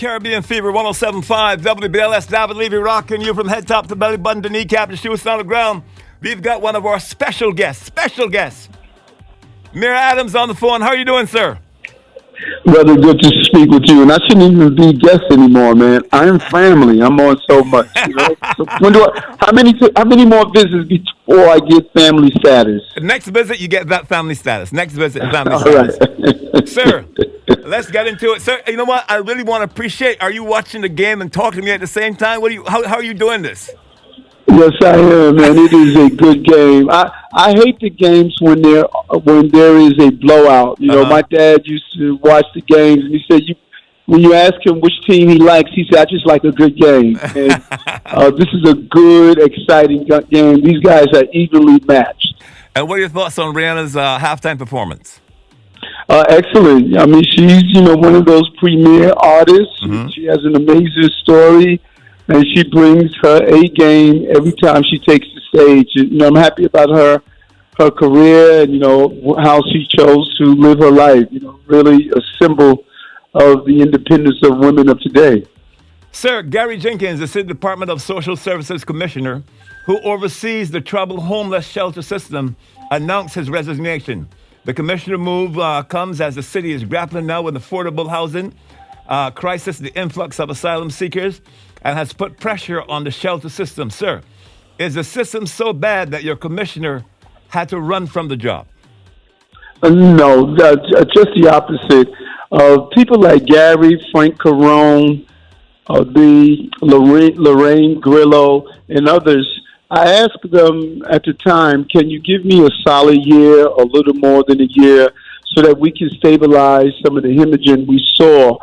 Caribbean Fever 107.5 WBLS. Dahved Levy rocking you from head top to belly button to kneecap to shoes on the ground. We've got one of our special guests. Mayor Adams on the phone. How are you doing, sir? Brother, good to speak with you. And I shouldn't even be guest anymore, man. I'm family. I'm on so much. You know? So how many more visits before I get family status? Next visit, you get that family status. Next visit, family status. Right. Sir, let's get into it. Sir, you know what? I really want to appreciate. Are you watching the game and talking to me at the same time? How are you doing this? Yes, I am, man. It is a good game. I hate the games when there is a blowout. You know, my dad used to watch the games, and he said, when you ask him which team he likes, he said, I just like a good game. And this is a good, exciting game. These guys are evenly matched. And what are your thoughts on Rihanna's halftime performance? Excellent. I mean, she's, one of those premier artists. Mm-hmm. She has an amazing story. And she brings her A game every time she takes the stage. I'm happy about her career and, how she chose to live her life. Really a symbol of the independence of women of today. Sir, Gary Jenkins, the City Department of Social Services Commissioner, who oversees the troubled homeless shelter system, announced his resignation. The commissioner move comes as the city is grappling now with affordable housing crisis, the influx of asylum seekers, and has put pressure on the shelter system. Sir, is the system so bad that your commissioner had to run from the job? No, just the opposite. People like Gary, Frank Carone, the Lorraine Grillo, and others, I asked them at the time, can you give me a solid year, a little more than a year, so that we can stabilize some of the hemorrhaging we saw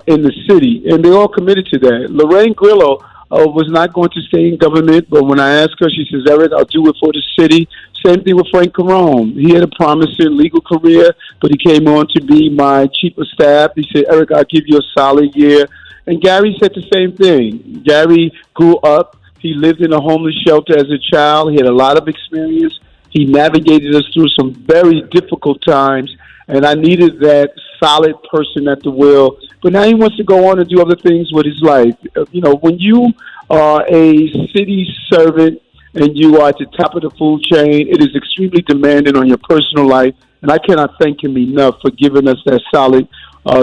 in the city? And they all committed to that. Lorraine Grillo was not going to stay in government, but when I asked her, she says, Eric, I'll do it for the city. Same thing with Frank Carone. He had a promising legal career, but he came on to be my chief of staff. He said, Eric, I'll give you a solid year. And Gary said the same thing. Gary grew up. He lived in a homeless shelter as a child. He had a lot of experience. He navigated us through some very difficult times, and I needed that solid person at the wheel. But now he wants to go on and do other things with his life. When you are a city servant and you are at the top of the food chain, it is extremely demanding on your personal life, and I cannot thank him enough for giving us that solid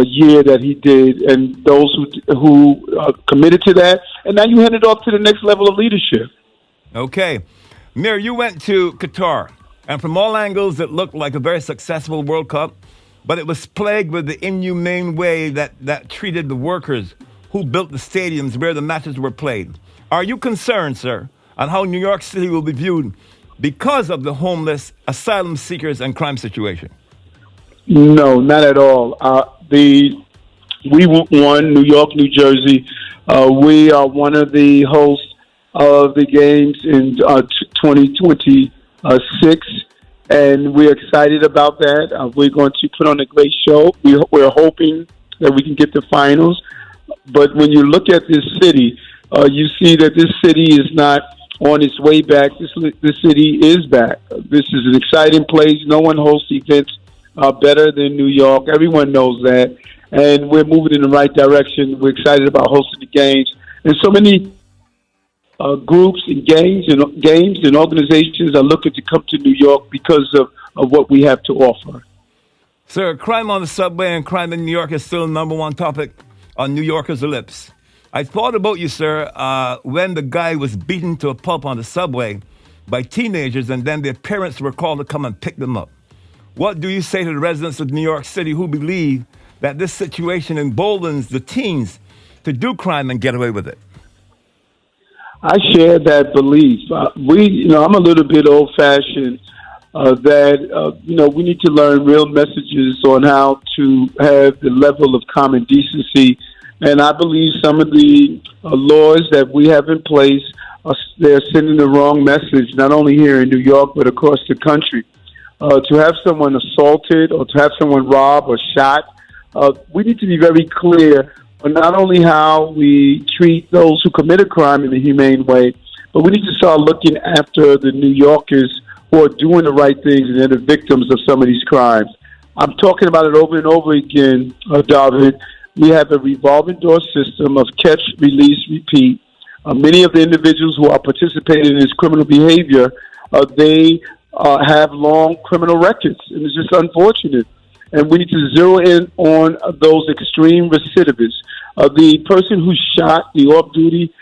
year that he did, and those who committed to that. And now you hand it off to the next level of leadership. Okay. Mayor, you went to Qatar, and from all angles, it looked like a very successful World Cup, but it was plagued with the inhumane way that treated the workers who built the stadiums where the matches were played. Are you concerned, sir, on how New York City will be viewed because of the homeless, asylum seekers, and crime situation? No, not at all. We won New York, New Jersey. We are one of the hosts of the games in 2026, and we're excited about that. We're going to put on a great show. We're hoping that we can get the finals. But when you look at this city, you see that this city is not on its way back. This city is back. This is an exciting place. No one hosts events better than New York. Everyone knows that. And we're moving in the right direction. We're excited about hosting the games. And so many groups and games and organizations are looking to come to New York because of what we have to offer. Sir, crime on the subway and crime in New York is still the number one topic on New Yorkers' lips. I thought about you, sir, when the guy was beaten to a pulp on the subway by teenagers, and then their parents were called to come and pick them up. What do you say to the residents of New York City who believe that this situation emboldens the teens to do crime and get away with it? I share that belief. I'm a little bit old-fashioned. We need to learn real messages on how to have the level of common decency. And I believe some of the laws that we have in place, they're sending the wrong message, not only here in New York, but across the country. To have someone assaulted or to have someone robbed or shot, we need to be very clear on not only how we treat those who commit a crime in a humane way, but we need to start looking after the New Yorkers who are doing the right things and they're the victims of some of these crimes. I'm talking about it over and over again, Dahved. We have a revolving door system of catch, release, repeat. Many of the individuals who are participating in this criminal behavior, they have long criminal records, and it's just unfortunate. And we need to zero in on those extreme recidivists. The person who shot the off-duty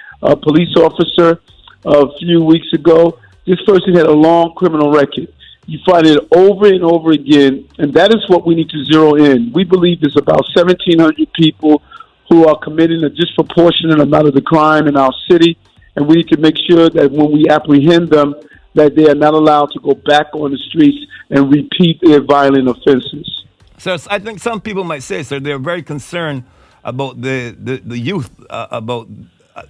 police officer a few weeks ago, this person had a long criminal record. You find it over and over again, and that is what we need to zero in. We believe there's about 1,700 people who are committing a disproportionate amount of the crime in our city, and we need to make sure that when we apprehend them, that they are not allowed to go back on the streets and repeat their violent offenses. So I think some people might say, sir, they're very concerned about the youth, about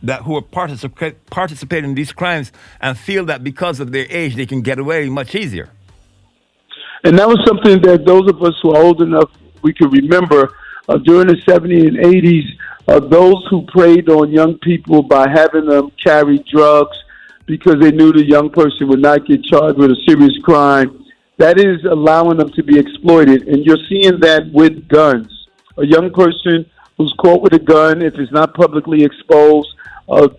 that who are participating in these crimes and feel that because of their age, they can get away much easier. And that was something that those of us who are old enough, we can remember during the 70s and 80s, those who preyed on young people by having them carry drugs because they knew the young person would not get charged with a serious crime. That is allowing them to be exploited. And you're seeing that with guns. A young person who's caught with a gun, if it's not publicly exposed,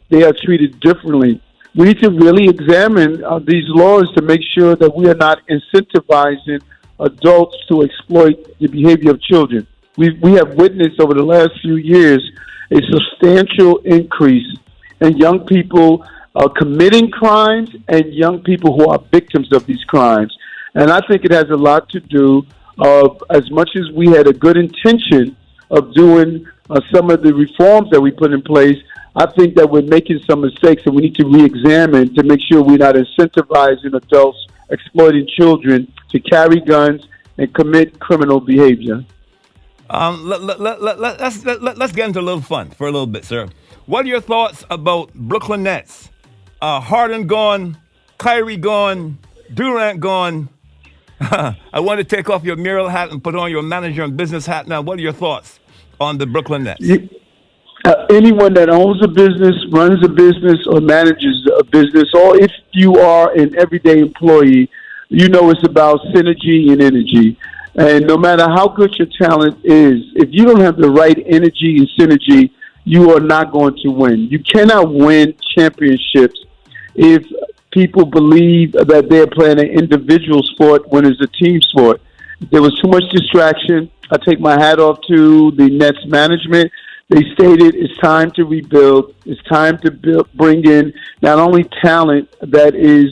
they are treated differently. We need to really examine these laws to make sure that we are not incentivizing adults to exploit the behavior of children. We have witnessed over the last few years a substantial increase in young people committing crimes and young people who are victims of these crimes. And I think it has a lot to do as much as we had a good intention of doing some of the reforms that we put in place, I think that we're making some mistakes and we need to re-examine to make sure we're not incentivizing adults exploiting children to carry guns and commit criminal behavior. Let's get into a little fun for a little bit, sir. What are your thoughts about Brooklyn Nets? Harden gone, Kyrie gone, Durant gone. I want to take off your mural hat and put on your manager and business hat now. What are your thoughts on the Brooklyn Nets? Anyone that owns a business, runs a business, or manages a business, or if you are an everyday employee, you know it's about synergy and energy. And no matter how good your talent is, if you don't have the right energy and synergy, you are not going to win. You cannot win championships if people believe that they're playing an individual sport when it's a team sport. There was too much distraction. I take my hat off to the Nets management. They stated it's time to rebuild. It's time to bring in not only talent that is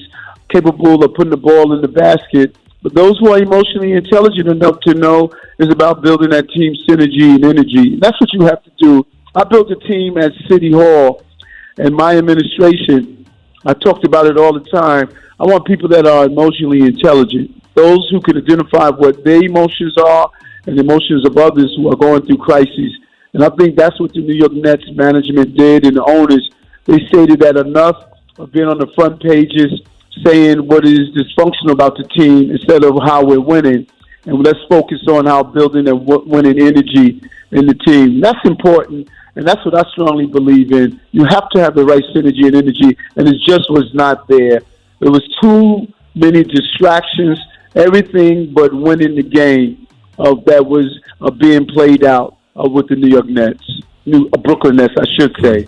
capable of putting the ball in the basket, but those who are emotionally intelligent enough to know it's about building that team synergy and energy. That's what you have to do. I built a team at City Hall and my administration. I talked about it all the time. I want people that are emotionally intelligent, those who can identify what their emotions are and the emotions of others who are going through crises. And I think that's what the New York Nets management did, and the owners. They stated that enough of being on the front pages saying what is dysfunctional about the team instead of how we're winning. And let's focus on how building and winning energy in the team. That's important, and that's what I strongly believe in. You have to have the right synergy and energy, and it just was not there. There was too many distractions, everything but winning the game that was being played out with the New York Nets, Brooklyn Nets, I should say.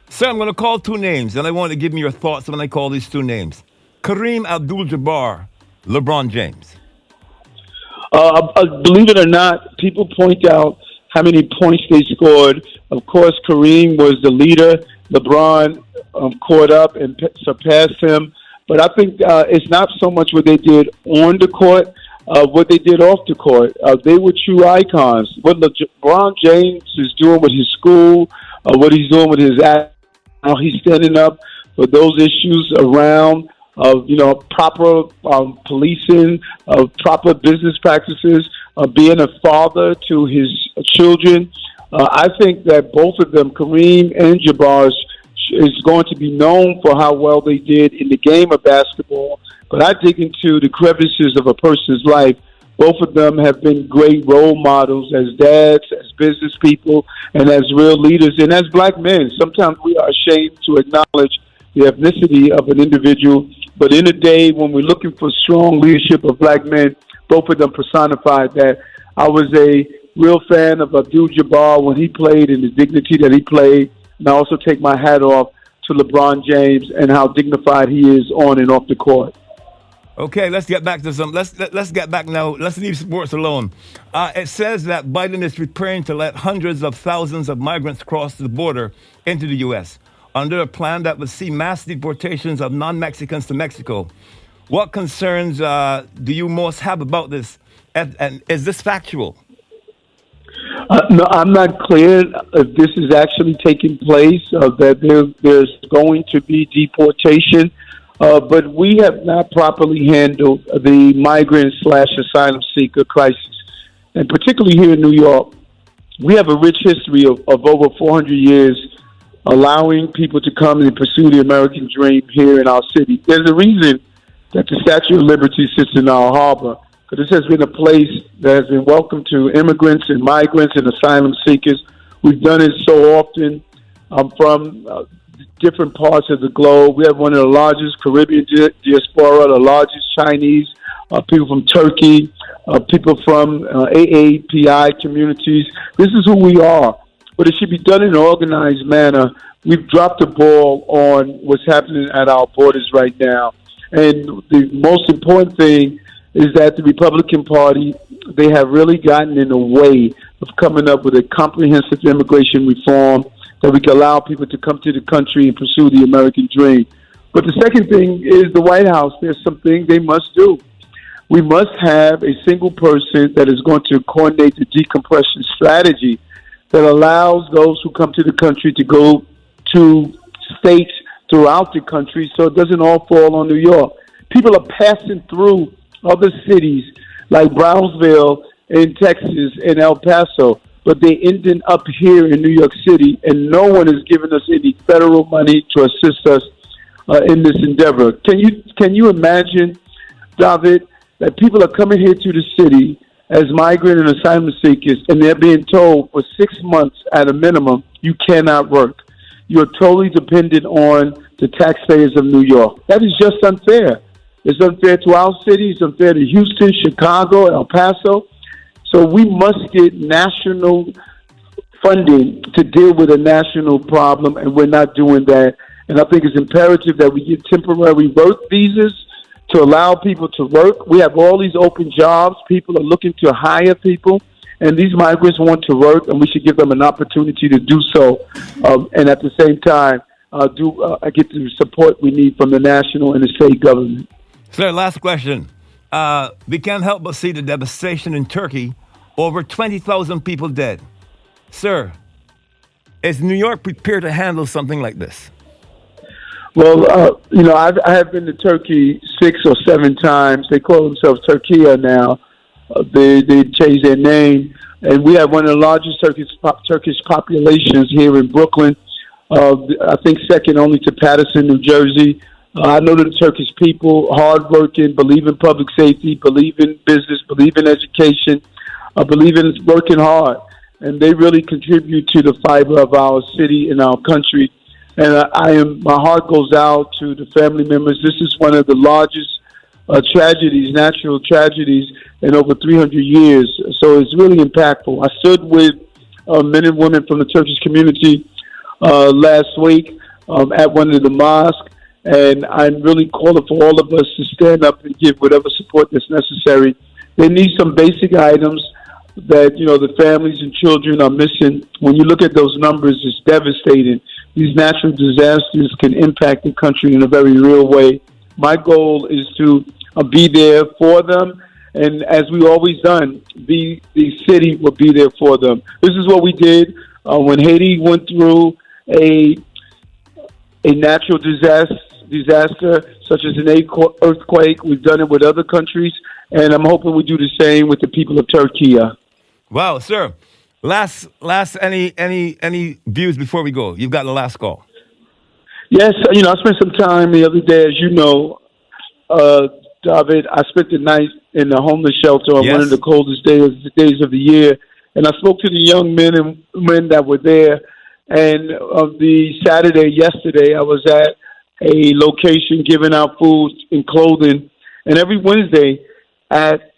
Sir, I'm going to call two names, and I want to give me your thoughts when I call these two names. Kareem Abdul-Jabbar, LeBron James. Believe it or not, people point out how many points they scored. Of course, Kareem was the leader. LeBron caught up and surpassed him. But I think it's not so much what they did on the court, what they did off the court. They were true icons. What LeBron James is doing with his school, what he's doing with his how he's standing up for those issues around proper policing, proper business practices, being a father to his children. I think that both of them, Kareem and Jabbar, is going to be known for how well they did in the game of basketball. But I dig into the crevices of a person's life. Both of them have been great role models as dads, as business people, and as real leaders, and as black men. Sometimes we are ashamed to acknowledge the ethnicity of an individual. But in a day when we're looking for strong leadership of black men, both of them personified that. I was a real fan of Abdul-Jabbar when he played and the dignity that he played. And I also take my hat off to LeBron James and how dignified he is on and off the court. Okay, let's get back to some. Let's get back now. Let's leave sports alone. It says that Biden is preparing to let hundreds of thousands of migrants cross the border into the U.S. under a plan that would see mass deportations of non-Mexicans to Mexico. What concerns do you most have about this? And is this factual? No, I'm not clear if this is actually taking place, that there's going to be deportation. But we have not properly handled the migrant/asylum seeker crisis. And particularly here in New York, we have a rich history of over 400 years allowing people to come and pursue the American dream here in our city. There's a reason that the Statue of Liberty sits in our harbor, because this has been a place that has been welcome to immigrants and migrants and asylum seekers. We've done it so often from different parts of the globe. We have one of the largest Caribbean diaspora, the largest Chinese, people from Turkey, people from AAPI communities. This is who we are, but it should be done in an organized manner. We've dropped the ball on what's happening at our borders right now. And the most important thing is that the Republican Party, they have really gotten in the way of coming up with a comprehensive immigration reform that we can allow people to come to the country and pursue the American dream. But the second thing is the White House. There's something they must do. We must have a single person that is going to coordinate the decompression strategy that allows those who come to the country to go to states throughout the country so it doesn't all fall on New York. People are passing through other cities like Brownsville in Texas and El Paso, but they ended up here in New York City, and no one is giving us any federal money to assist us in this endeavor. Can you imagine, Dahved, that people are coming here to the city as migrant and asylum seekers, and they're being told for 6 months at a minimum, you cannot work. You're totally dependent on the taxpayers of New York. That is just unfair. It's unfair to our city. It's unfair to Houston, Chicago, El Paso. So we must get national funding to deal with a national problem, and we're not doing that. And I think it's imperative that we get temporary work visas to allow people to work. We have all these open jobs. People are looking to hire people, and these migrants want to work, and we should give them an opportunity to do so. And at the same time, get the support we need from the national and the state government. Sir, last question. We can't help but see the devastation in Turkey. Over 20,000 people dead. Sir, is New York prepared to handle something like this? Well, I have been to Turkey 6 or 7 times. They call themselves Turkiya now. They changed their name. And we have one of the largest Turkish populations here in Brooklyn. I think second only to Patterson, New Jersey. I know the Turkish people, hardworking, believe in public safety, believe in business, believe in education, believe in working hard. And they really contribute to the fiber of our city and our country. And my heart goes out to the family members. This is one of the largest tragedies, natural tragedies in over 300 years. So it's really impactful. I stood with men and women from the Turkish community last week at one of the mosques. And I'm really calling for all of us to stand up and give whatever support that's necessary. They need some basic items that, the families and children are missing. When you look at those numbers, it's devastating. These natural disasters can impact the country in a very real way. My goal is to be there for them. And as we always done, the city will be there for them. This is what we did when Haiti went through a natural disaster such as an earthquake. We've done it with other countries, and I'm hoping we do the same with the people of Turkey. Wow, sir. Last any views before we go? You've got the last call. Yes, I spent some time the other day, as you know, Dahved. I spent the night in the homeless shelter on one of the coldest days of the year, and I spoke to the young men and women that were there. And of the Saturday yesterday, I was at a location giving out food and clothing, and every Wednesday at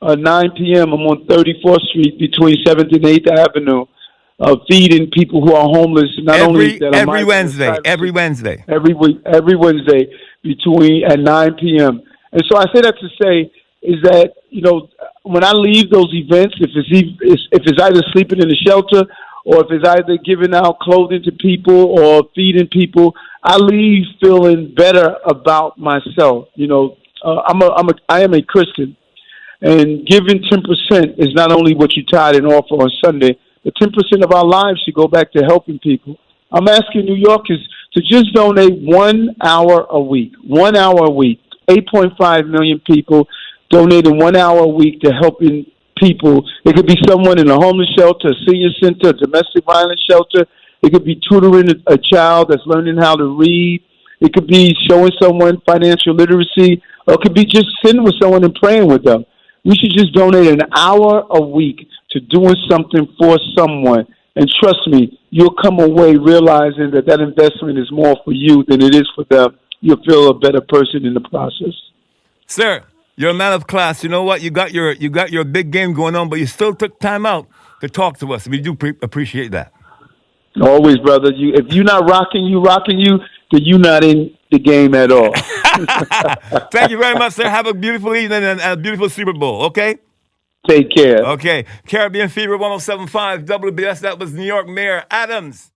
9 p.m., I'm on 34th Street between 7th and 8th Avenue, feeding people who are homeless. Not only that, I'm Every Wednesday, every Wednesday. every week, every Wednesday between at 9 p.m. And so I say that to say is that when I leave those events, if it's either sleeping in a shelter or if it's either giving out clothing to people or feeding people, I leave feeling better about myself. I am a Christian, and giving 10% is not only what you tithe and offer on Sunday, but 10% of our lives should go back to helping people. I'm asking New Yorkers to just donate 1 hour a week. 1 hour a week. 8.5 million people donating 1 hour a week to helping people. It could be someone in a homeless shelter, a senior center, a domestic violence shelter. It could be tutoring a child that's learning how to read. It could be showing someone financial literacy, or it could be just sitting with someone and praying with them. We should just donate an hour a week to doing something for someone. And trust me, you'll come away realizing that investment is more for you than it is for them. You'll feel a better person in the process. Sir, you're a man of class. You know what? You got your big game going on, but you still took time out to talk to us. We do appreciate that. Always, brother. If you're not rocking you, then you're not in the game at all. Thank you very much, sir. Have a beautiful evening and a beautiful Super Bowl, okay? Take care. Okay. Caribbean Fever 107.5 WBS. That was New York Mayor Adams.